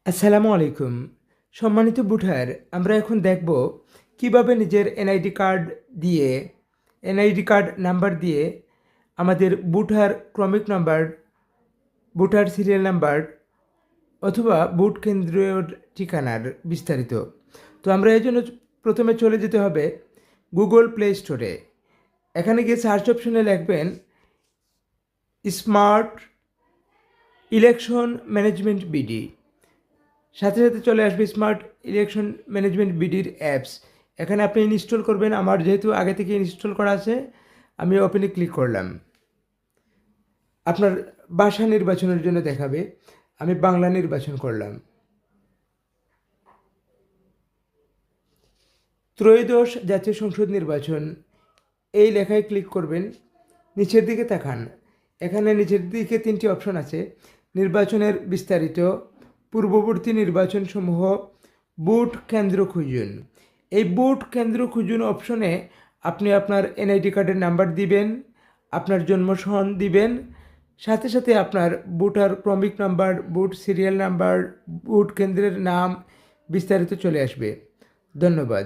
আসসালামু আলাইকুম। সম্মানিত ভোটার, আমরা এখন দেখব কিভাবে নিজের এনআইডি কার্ড নাম্বার দিয়ে আমাদের ভোটার ক্রমিক নাম্বার, ভোটার সিরিয়াল নাম্বার অথবা ভোট কেন্দ্রের ঠিকানার বিস্তারিত। তো আমরা এই জন্য প্রথমে চলে যেতে হবে গুগল প্লে স্টোরে। এখানে গিয়ে সার্চ অপশনে লিখবেন স্মার্ট ইলেকশন ম্যানেজমেন্ট বিডি। সাথে সাথে চলে আসবে স্মার্ট ইলেকশন ম্যানেজমেন্ট বিডির অ্যাপস। এখানে আপনি ইনস্টল করবেন। আমার যেহেতু আগে থেকে ইনস্টল করা আছে, আমি ওপেনে ক্লিক করলাম। আপনার ভাষা নির্বাচনের জন্য দেখাবে, আমি বাংলা নির্বাচন করলাম। ত্রয়োদশ জাতীয় সংসদ নির্বাচন এই লেখায় ক্লিক করবেন। নিচের দিকে তাকান, এখানে নিচের দিকে 3টি অপশন আছে: নির্বাচনের বিস্তারিত, পূর্ববর্তী নির্বাচনসমূহ, বুথ কেন্দ্র খুঁজুন। এই বুথ কেন্দ্র খুঁজুন অপশনে আপনি আপনার এনআইডি কার্ডের নাম্বার দিবেন, আপনার জন্ম সন দিবেন, সাথে সাথে আপনার ভোটার ক্রমিক number, booth serial number, booth কেন্দ্রের নাম বিস্তারিত চলে আসবে। ধন্যবাদ।